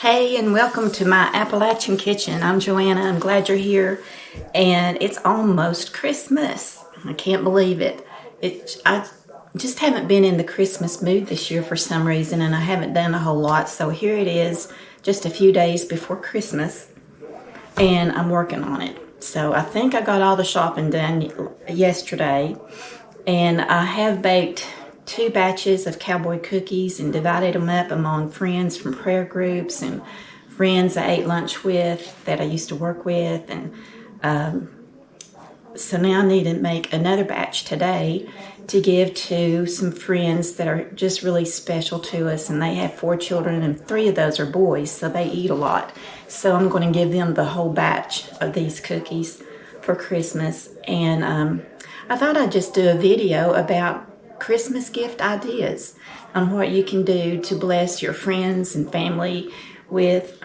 Hey, and welcome to my Appalachian kitchen. I'm Joanna. I'm glad you're here. And it's almost Christmas. I can't believe it. I just haven't been in the Christmas mood this year for some reason, and I haven't done a whole lot. So here it is, just a few days before Christmas, and I'm working on it. So I think I got all the shopping done yesterday, and I have baked 2 batches of cowboy cookies and divided them up among friends from prayer groups and friends I ate lunch with that I used to work with. And so now I need to make another batch today to give to some friends that are just really special to us. And they have 4 children, and 3 of those are boys, so they eat a lot. So I'm going to give them the whole batch of these cookies for Christmas. And I thought I'd just do a video about Christmas gift ideas on what you can do to bless your friends and family with.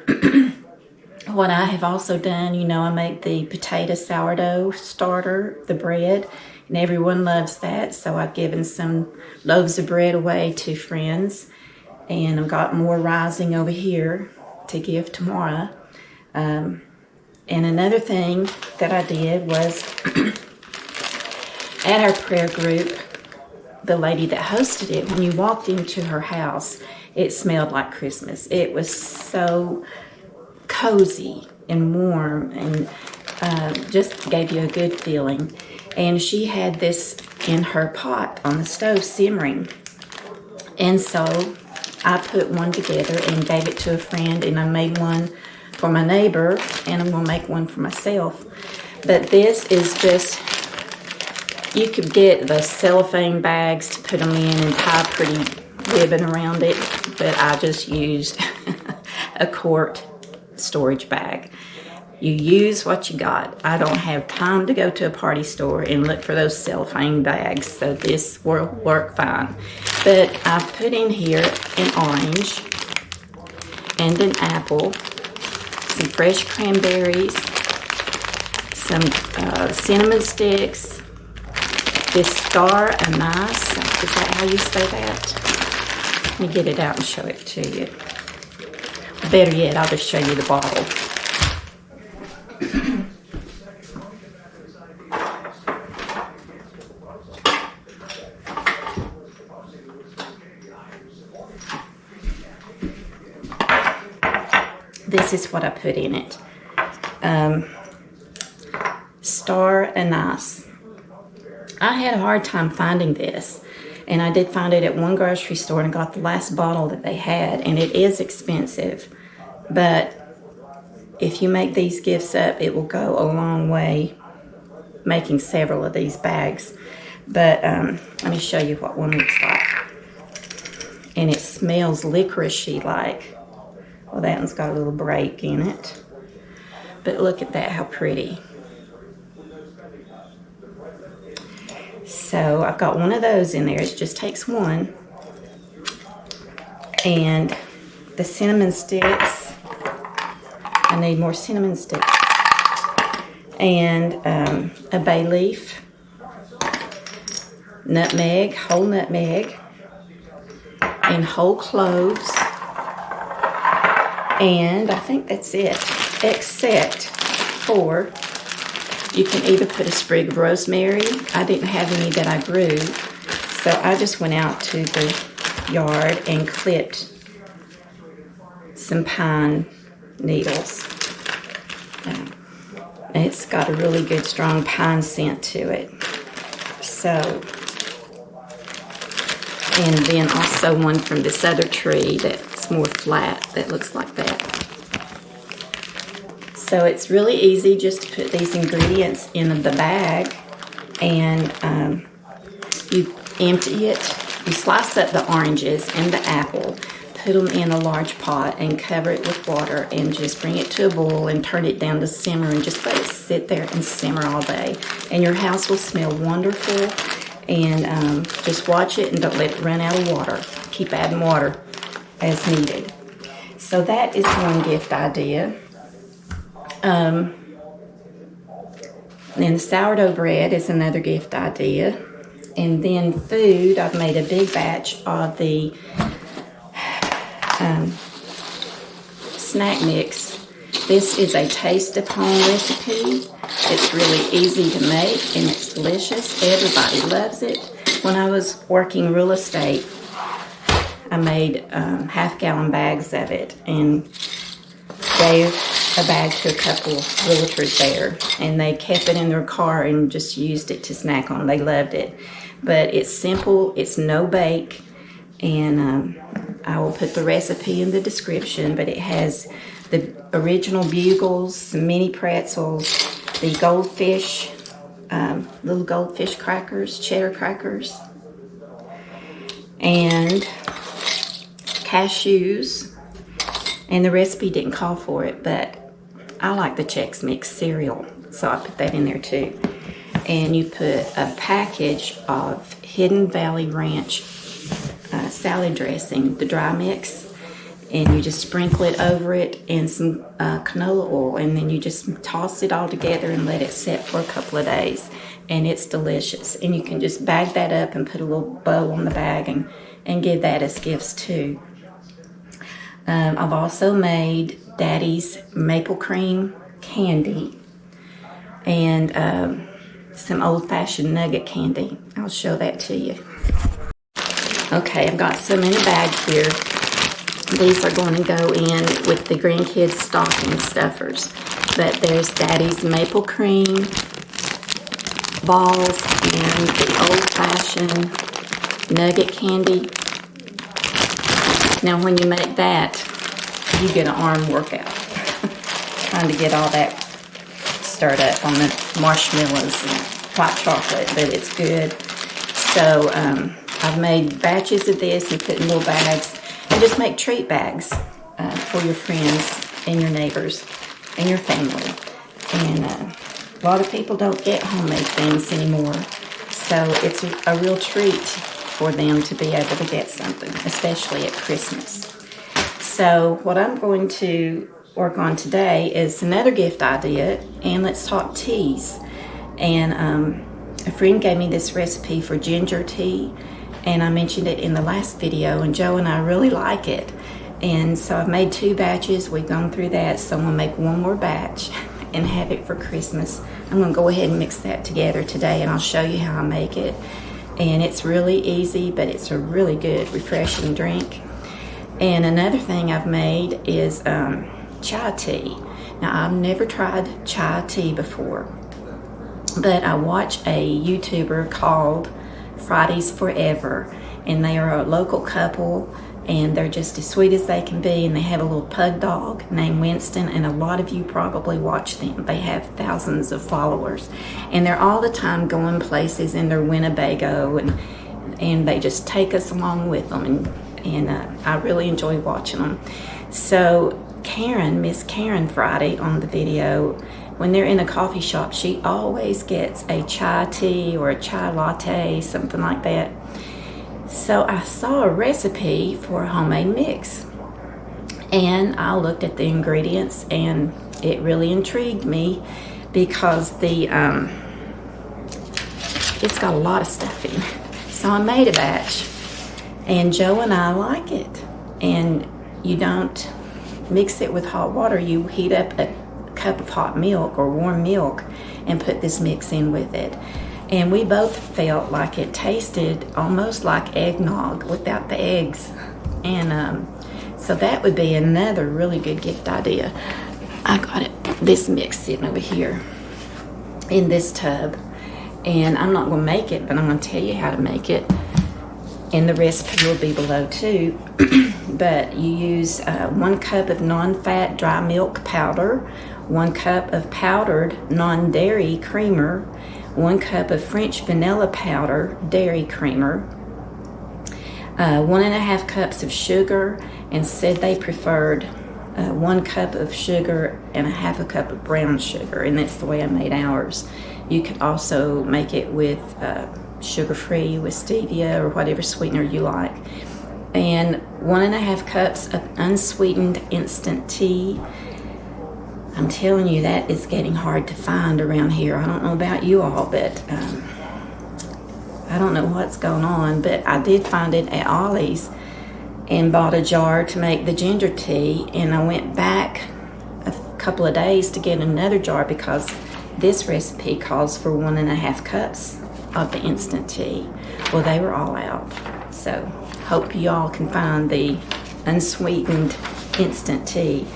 What I have also done, I make the potato sourdough starter, the bread, and everyone loves that. So I've given some loaves of bread away to friends, and I've got more rising over here to give tomorrow. And another thing that I did was at our prayer group, the lady that hosted it, when you walked into her house, it smelled like Christmas. It was so cozy and warm, and just gave you a good feeling. And she had this in her pot on the stove simmering. And so I put one together and gave it to a friend, and I made one for my neighbor, and I'm going to make one for myself. But this is just, you could get the cellophane bags to put them in and tie pretty ribbon around it, but I just used a quart storage bag. You use what you got. I don't have time to go to a party store and look for those cellophane bags, so this will work fine. But I put in here an orange and an apple, some fresh cranberries, some cinnamon sticks, this star anise, is that how you say that? Let me get it out and show it to you. Better yet, I'll just show you the bottle. This is what I put in it. Star anise. I had a hard time finding this, and I did find it at one grocery store, and I got the last bottle that they had, and it is expensive, but if you make these gifts up, it will go a long way making several of these bags. But let me show you what one looks like. And it smells licorice-y like. Well, that one's got a little break in it, but look at that, how pretty. So I've got one of those in there. It just takes one. And the cinnamon sticks. I need more cinnamon sticks. And a bay leaf. Nutmeg, whole nutmeg. And whole cloves. And I think that's it. Except for, you can either put a sprig of rosemary. I didn't have any that I grew, so I just went out to the yard and clipped some pine needles. It's got a really good strong pine scent to it. So, and then also one from this other tree that's more flat that looks like that. So it's really easy just to put these ingredients in the bag, and you empty it. You slice up the oranges and the apple, put them in a large pot and cover it with water, and just bring it to a boil and turn it down to simmer, and just let it sit there and simmer all day. And your house will smell wonderful. And just watch it and don't let it run out of water. Keep adding water as needed. So that is one gift idea. And then the sourdough bread is another gift idea. And then food, I've made a big batch of the snack mix. This is a taste of home recipe. It's really easy to make and it's delicious. Everybody loves it. When I was working real estate, I made half-gallon bags of it and gave a bag to a couple of realtors there, and they kept it in their car and just used it to snack on. They loved it. But it's simple, it's no bake, and I will put the recipe in the description, but it has the original bugles, some mini pretzels, the goldfish, little goldfish crackers, cheddar crackers, and cashews. And the recipe didn't call for it, but I like the Chex Mix cereal, so I put that in there too. And you put a package of Hidden Valley Ranch salad dressing, the dry mix, and you just sprinkle it over it and some canola oil, and then you just toss it all together and let it set for a couple of days, and it's delicious. And you can just bag that up and put a little bow on the bag and give that as gifts too. I've also made Daddy's maple cream candy and some old-fashioned nugget candy. I'll show that to you. Okay, I've got some in a bag here. These are going to go in with the grandkids' stocking stuffers. But there's Daddy's maple cream balls and the old-fashioned nugget candy. Now, when you make that, you get an arm workout. Trying to get all that stirred up on the marshmallows and white chocolate, but it's good. So I've made batches of this and put in little bags, and just make treat bags for your friends and your neighbors and your family. And a lot of people don't get homemade things anymore, so it's a real treat for them to be able to get something, especially at Christmas. So what I'm going to work on today is another gift idea, and let's talk teas. And a friend gave me this recipe for ginger tea, and I mentioned it in the last video, and Joe and I really like it. And so I've made 2 batches. We've gone through that, so I'm gonna make one more batch and have it for Christmas. I'm gonna go ahead and mix that together today, and I'll show you how I make it. And it's really easy, but it's a really good, refreshing drink. And another thing I've made is chai tea. Now, I've never tried chai tea before, but I watch a YouTuber called Fridays Forever, and they are a local couple, and they're just as sweet as they can be, and they have a little pug dog named Winston, and a lot of you probably watch them. They have thousands of followers, and they're all the time going places in their Winnebago, and they just take us along with them, and I really enjoy watching them. So Karen, Miss Karen Friday on the video, when they're in a coffee shop, she always gets a chai tea or a chai latte, something like that. So I saw a recipe for a homemade mix, and I looked at the ingredients, and it really intrigued me because it's got a lot of stuff in it. So I made a batch, and Joe and I like it. And you don't mix it with hot water. You heat up a cup of hot milk or warm milk and put this mix in with it. And we both felt like it tasted almost like eggnog without the eggs. And so that would be another really good gift idea. I got this mix sitting over here in this tub. And I'm not going to make it, but I'm going to tell you how to make it. And the recipe will be below too. But you use 1 cup of non-fat dry milk powder, 1 cup of powdered non-dairy creamer, 1 cup of French vanilla powder, dairy creamer, 1.5 cups of sugar, and said they preferred 1 cup of sugar and 1/2 cup of brown sugar, and that's the way I made ours. You could also make it with sugar-free, with stevia or whatever sweetener you like. And 1.5 cups of unsweetened instant tea. I'm telling you, that is getting hard to find around here. I don't know about you all, but I don't know what's going on, but I did find it at Ollie's, and bought a jar to make the ginger tea, and I went back a couple of days to get another jar because this recipe calls for 1.5 cups of the instant tea. Well, they were all out, so hope y'all can find the unsweetened instant tea.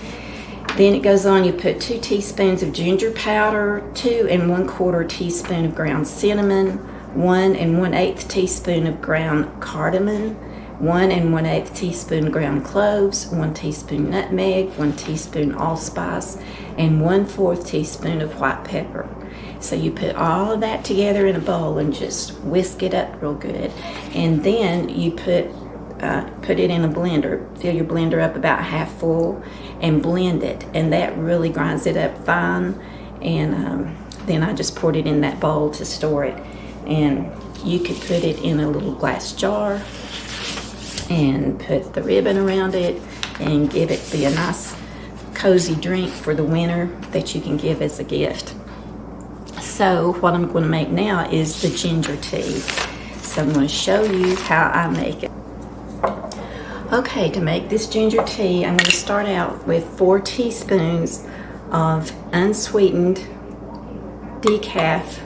Then it goes on, you put 2 teaspoons of ginger powder, 2 1/4 teaspoon of ground cinnamon, 1 1/8 teaspoon of ground cardamom, 1 1/8 teaspoon ground cloves, 1 teaspoon nutmeg, 1 teaspoon allspice, and 1/4 teaspoon of white pepper. So you put all of that together in a bowl and just whisk it up real good. And then you put it in a blender. Fill your blender up about half full and blend it. And that really grinds it up fine. And then I just poured it in that bowl to store it. And you could put it in a little glass jar and put the ribbon around it and give it be a nice cozy drink for the winter that you can give as a gift. So what I'm going to make now is the ginger tea. So I'm going to show you how I make it. Okay, to make this ginger tea, I'm going to start out with 4 teaspoons of unsweetened decaf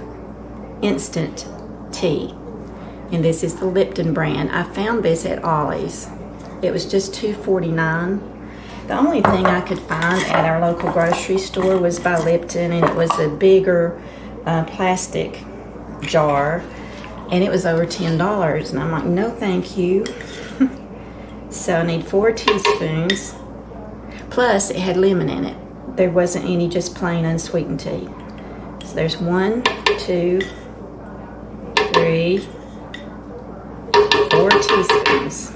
instant tea. And this is the Lipton brand. I found this at Ollie's. It was just $2.49. The only thing I could find at our local grocery store was by Lipton, and it was a bigger plastic jar, and it was over $10. And I'm like, no thank you. So I need 4 teaspoons. Plus, it had lemon in it. There wasn't any just plain unsweetened tea. So there's 1, 2, 3, 4 teaspoons.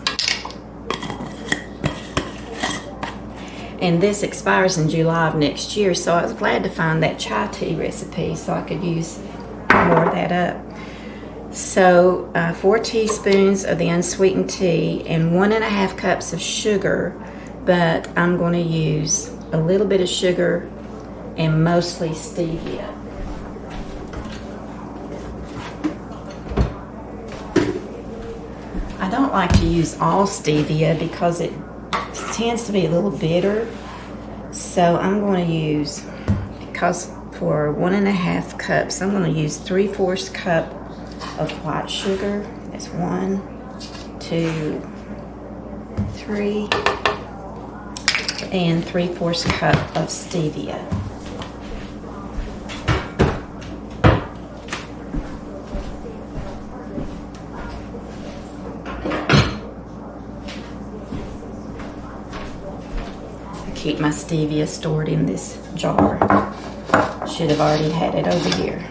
And this expires in July of next year, so I was glad to find that chai tea recipe so I could use more of that up. So 4 teaspoons of the unsweetened tea and 1.5 cups of sugar, but I'm going to use a little bit of sugar and mostly stevia. I don't like to use all stevia because it tends to be a little bitter. So I'm going to use, because for 1.5 cups, I'm going to use 3/4 cup of white sugar. That's 1, 2, 3, and 3/4 cup of stevia. Keep my stevia stored in this jar. Should have already had it over here.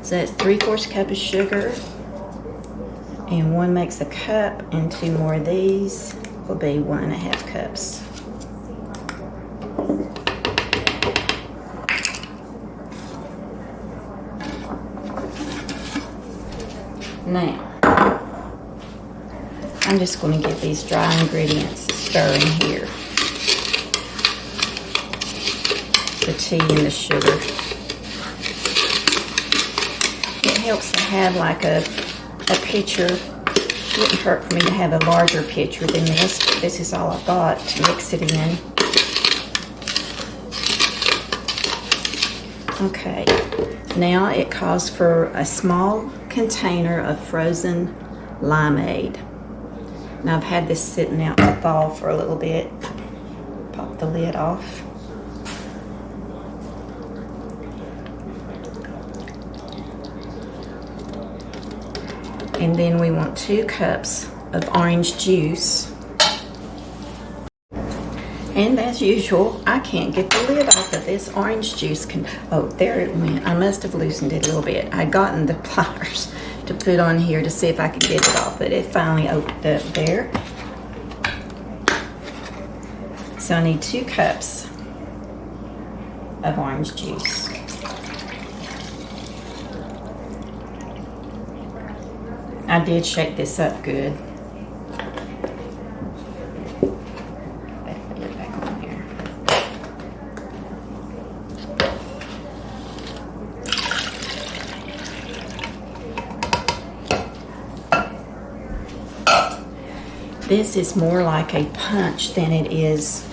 So that's 3/4 cup of sugar, and 1 makes a cup, and 2 more of these will be 1.5 cups. Now, I'm just going to get these dry ingredients stirring here. The tea and the sugar. It helps to have like a pitcher. It wouldn't hurt for me to have a larger pitcher than this. This is all I've got to mix it in. Okay, now it calls for a small container of frozen limeade. Now I've had this sitting out to thaw for a little bit. Pop the lid off. And then we want 2 cups of orange juice. And as usual, I can't get the lid off of this orange juice. Oh, there it went. I must have loosened it a little bit. I'd gotten the pliers to put on here to see if I could get it off, but it finally opened up there. So I need 2 cups of orange juice. I did shake this up good. Put it back on here. This is more like a punch than it is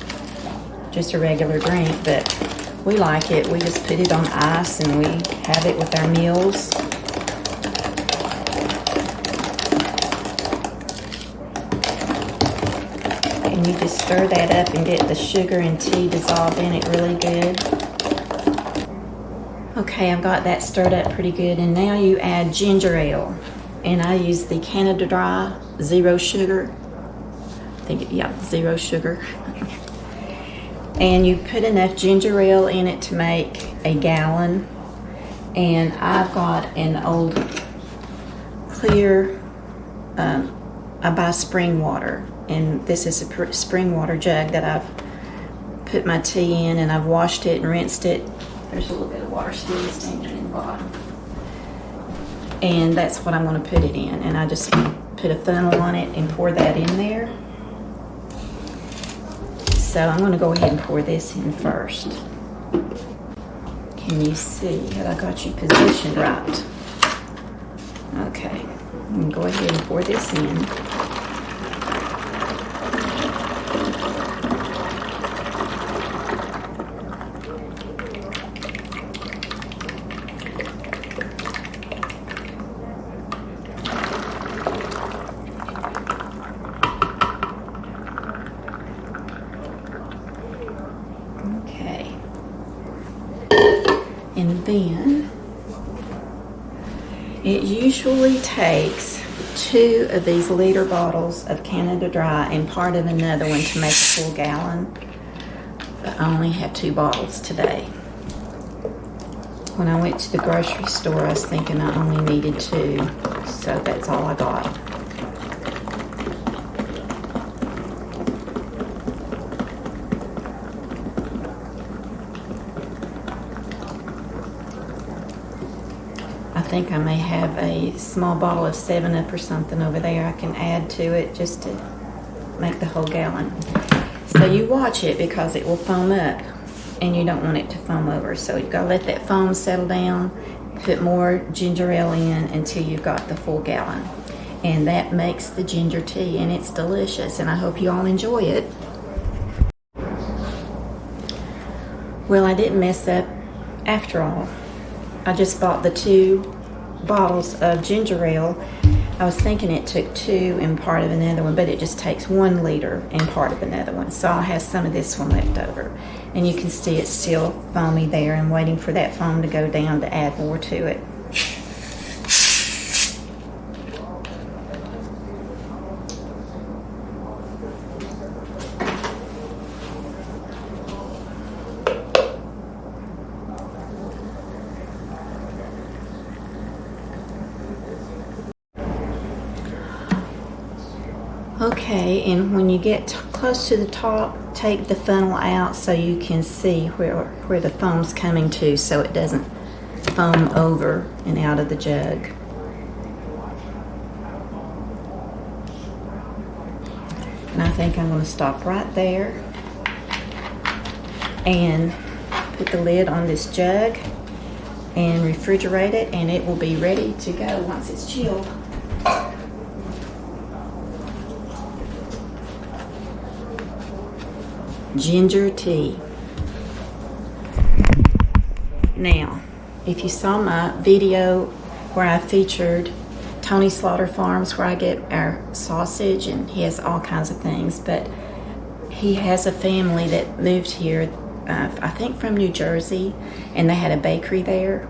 just a regular drink, but we like it. We just put it on ice and we have it with our meals. And you just stir that up and get the sugar and tea dissolved in it really good. Okay, I've got that stirred up pretty good, and now you add ginger ale. And I use the Canada Dry, 0 sugar. Yeah, 0 sugar. And you put enough ginger ale in it to make a gallon. And I've got an old clear, I buy spring water. And this is a spring water jug that I've put my tea in, and I've washed it and rinsed it. There's a little bit of water still standing in the bottom. And that's what I'm going to put it in. And I just put a funnel on it and pour that in there. So I'm going to go ahead and pour this in first. Can you see that I got you positioned right? Okay, I'm going to go ahead and pour this in. And then it usually takes 2 of these liter bottles of Canada Dry and part of another one to make a full gallon. But I only have 2 bottles today. When I went to the grocery store, I was thinking I only needed 2, so that's all I got. I think I may have a small bottle of 7-Up or something over there I can add to it just to make the whole gallon. So you watch it because it will foam up and you don't want it to foam over. So you've got to let that foam settle down, put more ginger ale in until you've got the full gallon. And that makes the ginger tea, and it's delicious, and I hope you all enjoy it. Well, I didn't mess up after all. I just bought the 2 bottles of ginger ale. I was thinking it took 2 and part of another one, but it just takes 1 liter and part of another one. So I'll have some of this one left over. And you can see it's still foamy there. I'm waiting for that foam to go down to add more to it. Okay, and when you get close to the top, take the funnel out so you can see where the foam's coming to, so it doesn't foam over and out of the jug. And I think I'm going to stop right there and put the lid on this jug and refrigerate it, and it will be ready to go once it's chilled. Ginger tea. Now, if you saw my video where I featured Tony Slaughter Farms, where I get our sausage, and he has all kinds of things, but he has a family that moved here, I think from New Jersey, and they had a bakery there,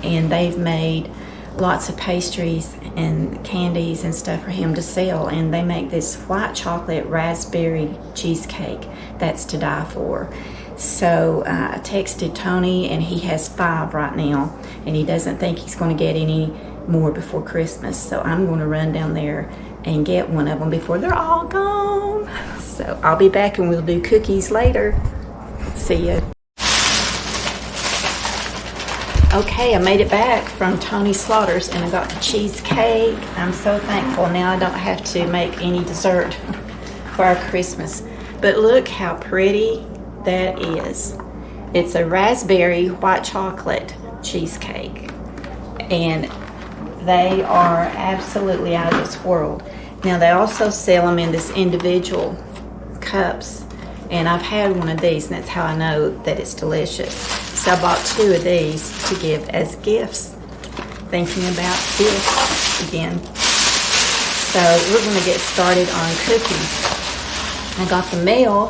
and they've made lots of pastries and candies and stuff for him to sell, and they make this white chocolate raspberry cheesecake that's to die for. So I texted Tony, and he has 5 right now, and he doesn't think he's going to get any more before Christmas. So I'm going to run down there and get one of them before they're all gone. So I'll be back and we'll do cookies later. See ya. Okay, I made it back from Tony Slaughter's and I got the cheesecake. I'm so thankful. Now I don't have to make any dessert for our Christmas. But look how pretty that is. It's a raspberry white chocolate cheesecake. And they are absolutely out of this world. Now they also sell them in this individual cups, and I've had one of these, and that's how I know that it's delicious. So I bought 2 of these to give as gifts, thinking about gifts again. So we're going to get started on cookies. I got the mail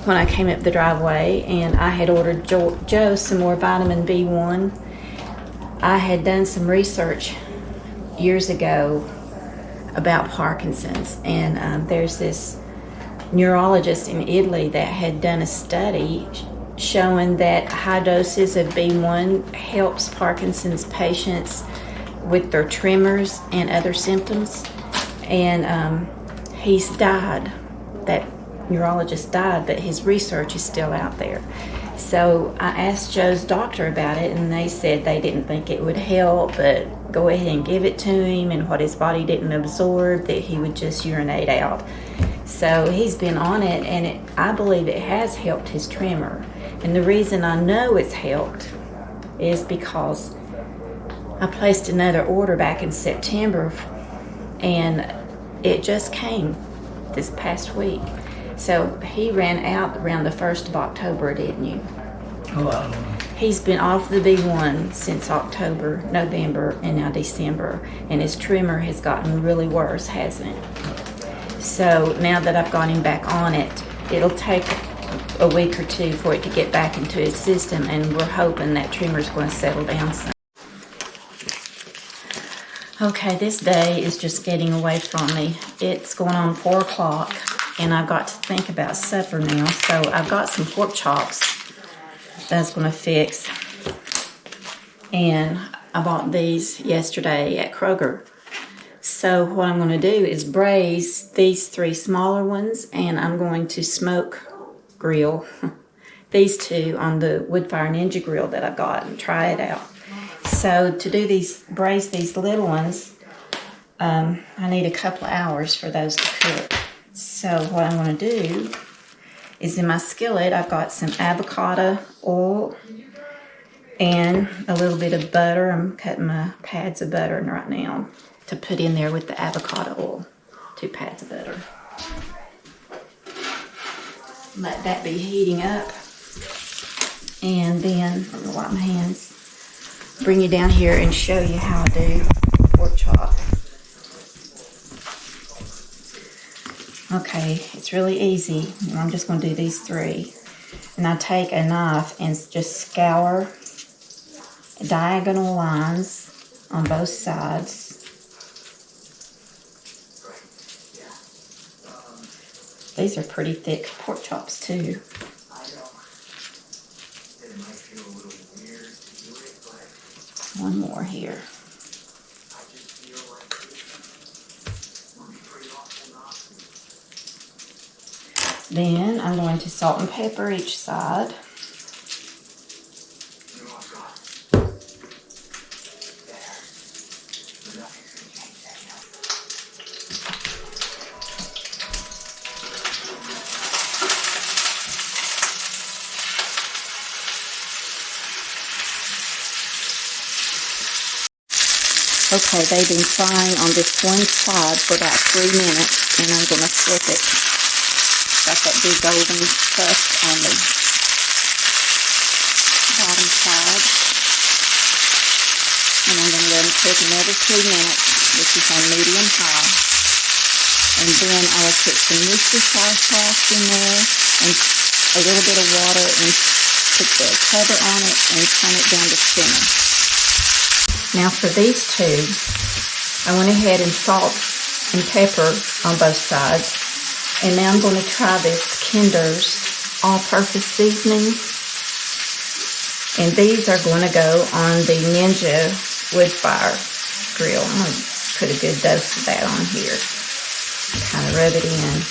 when I came up the driveway, and I had ordered Joe some more vitamin B1. I had done some research years ago about Parkinson's, and there's this neurologist in Italy that had done a study showing that high doses of B1 helps Parkinson's patients with their tremors and other symptoms. And he's died. That neurologist died, but his research is still out there. So I asked Joe's doctor about it, and they said they didn't think it would help, but go ahead and give it to him, and what his body didn't absorb, that he would just urinate out. So he's been on it, and I believe it has helped his tremor. And the reason I know it's helped is because I placed another order back in September, and it just came this past week. So he ran out around the 1st of October, didn't you? Wow. He's been off the B1 since October, November, and now December, and his tremor has gotten really worse, hasn't it? So now that I've got him back on it, it'll take a week or 2 for it to get back into his system, and we're hoping that tremor's going to settle down some. Okay, this day is just getting away from me. It's going on 4 o'clock, and I've got to think about supper now. So I've got some pork chops that's going to fix, and I bought these yesterday at Kroger. So what I'm going to do is braise these 3 smaller ones, and I'm going to smoke grill these 2 on the Woodfire Ninja grill that I got and try it out. So to do these, braise these little ones, I need a couple of hours for those to cook. So what I'm going to do is, in my skillet, I've got some avocado oil and a little bit of butter. I'm cutting my pads of butter right now to put in there with the avocado oil. 2 pads of butter. Let that be heating up. And then, I'm going to wipe my hands, bring you down here and show you how I do pork chop. Okay, it's really easy. I'm just going to do these 3. And I take a knife and just scour diagonal lines on both sides. These are pretty thick pork chops too. One more here. Then I'm going to salt and pepper each side. Okay, they've been frying on this one side for about 3 minutes, and I'm going to flip it. Got that big golden crust on the bottom side. And I'm going to let them cook another 3 minutes. This is on medium high. And then I will put some Worcestershire sauce in there and a little bit of water and put the cover on it and turn it down to simmer. Now for these 2, I went ahead and salt and pepper on both sides. And now I'm going to try this Kinder's all-purpose seasoning. And these are going to go on the Ninja Woodfire grill. I'm going to put a good dose of that on here. Kind of rub it in.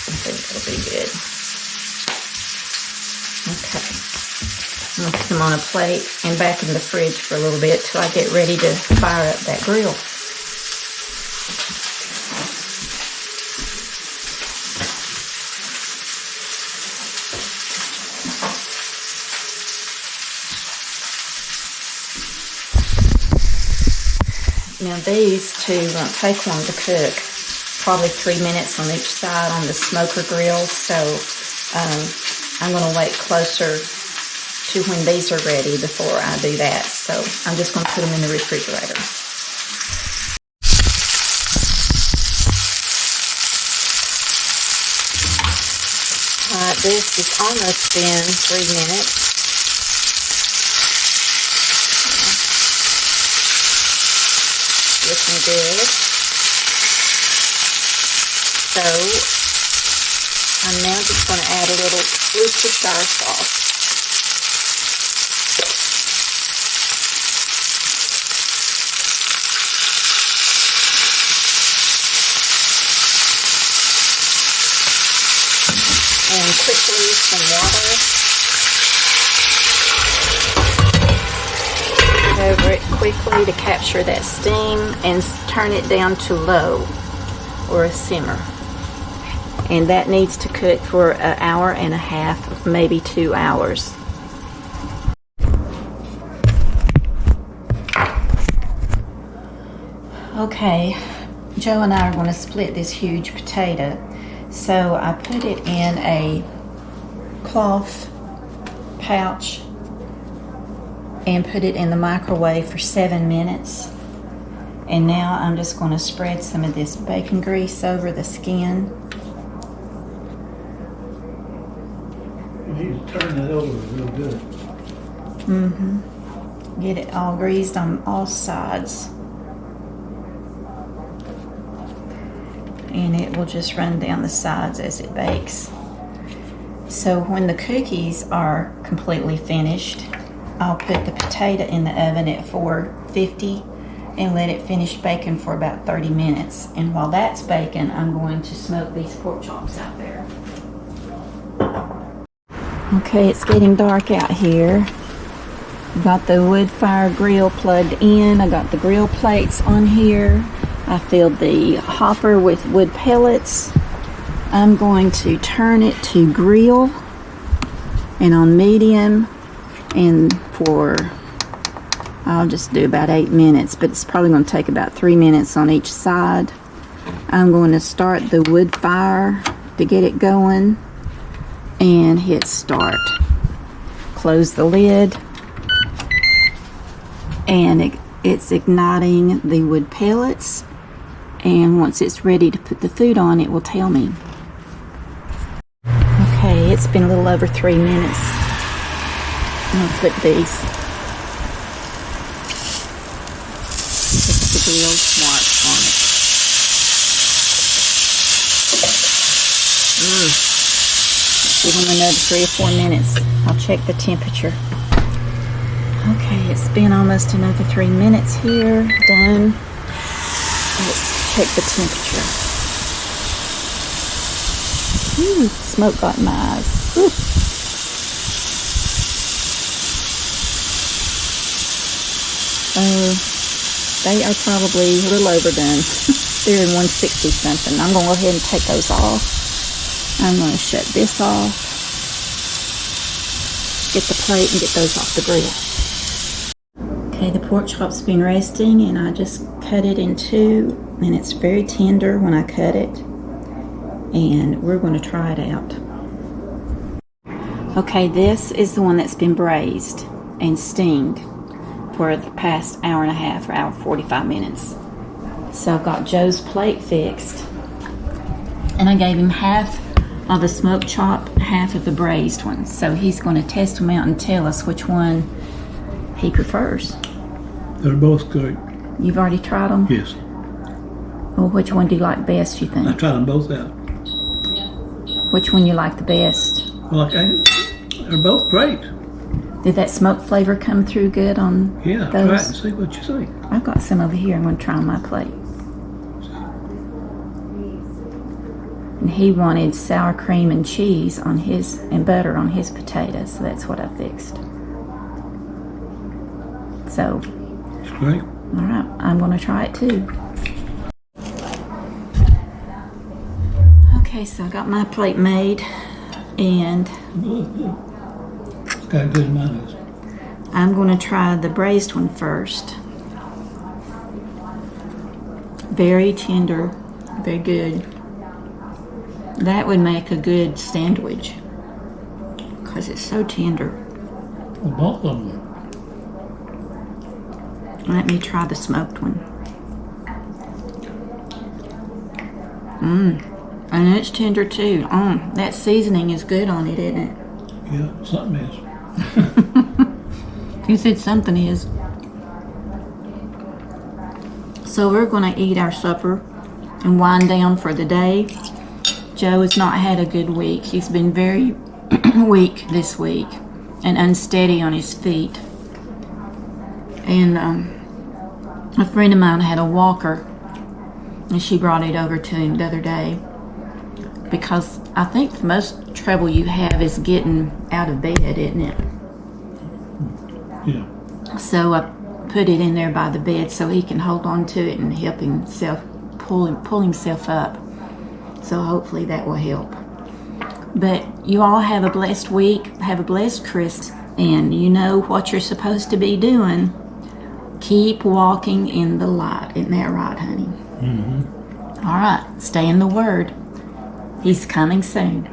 I think it'll be good. Okay. I'm going to put them on a plate and back in the fridge for a little bit till I get ready to fire up that grill. Now these two won't take long to cook, probably 3 minutes on each side on the smoker grill, so I'm going to wait closer to when these are ready before I do that. So I'm just going to put them in the refrigerator. Alright, this has almost been 3 minutes. Looking good. So I'm now just going to add a little Worcestershire sauce. And quickly some water. Over it quickly to capture that steam and turn it down to low or a simmer. And that needs to cook for an hour and a half, maybe 2 hours. Okay, Joe and I are going to split this huge potato. So I put it in a cloth pouch and put it in the microwave for 7 minutes. And now I'm just going to spread some of this bacon grease over the skin. You need to turn that over real good. Get it all greased on all sides. And it will just run down the sides as it bakes. So when the cookies are completely finished, I'll put the potato in the oven at 450 and let it finish baking for about 30 minutes. And while that's baking, I'm going to smoke these pork chops out there. Okay, it's getting dark out here. Got the wood fire grill plugged in. I got the grill plates on here. I filled the hopper with wood pellets. I'm going to turn it to grill and on medium, and for I'll just do about 8 minutes, but it's probably going to take about 3 minutes on each side. I'm going to start the wood fire to get it going and hit start. Close the lid, and it's igniting the wood pellets. And once it's ready to put the food on, it will tell me. Okay, it's been a little over 3 minutes. I'm gonna put these. Put the grill marks on it. Give them another 3 or 4 minutes. I'll check the temperature. Okay, it's been almost another 3 minutes here. Done. Let's check the temperature. Ooh, smoke got in my eyes. Ooh. They are probably a little overdone. They're in 160 something. I'm going to go ahead and take those off. I'm going to shut this off. Get the plate and get those off the grill. Okay, the pork chop's been resting, and I just cut it in two, and it's very tender when I cut it. And we're going to try it out. Okay, this is the one that's been braised and steamed for the past hour and a half or hour 45 minutes. So I've got Joe's plate fixed, and I gave him half of the smoked chop, half of the braised one. So he's going to test them out and tell us which one he prefers. They're both great. You've already tried them? Yes. Well, which one do you like best, you think? I tried them both out. Which one you like the best? Well, they're both great. Did that smoke flavor come through good on Yeah, those? try it and see what you think. I've got some over here I'm going to try on my plate. And he wanted sour cream and cheese on his, and butter on his potatoes, so that's what I fixed. So, It's great. all right, I'm going to try it too. Okay, so I got my plate made, and It's got good mayonnaise. I'm going to try the braised one first. Very tender, very good. That would make a good sandwich because it's so tender. Well, both of them. Let me try the smoked one. And it's tender too. That seasoning is good on it, isn't it? Yeah, something is. You said something is. So we're going to eat our supper and wind down for the day. Joe has not had a good week. He's been very weak this week and unsteady on his feet. And a friend of mine had a walker, and she brought it over to him the other day, because I think the most trouble you have is getting out of bed, isn't it? Yeah. So I put it in there by the bed so he can hold on to it and help himself pull himself up. So hopefully that will help. But you all have a blessed week, have a blessed Christmas, and you know what you're supposed to be doing. Keep walking in the light. Isn't that right, honey? Mm-hmm. All right, stay in the Word. He's coming soon.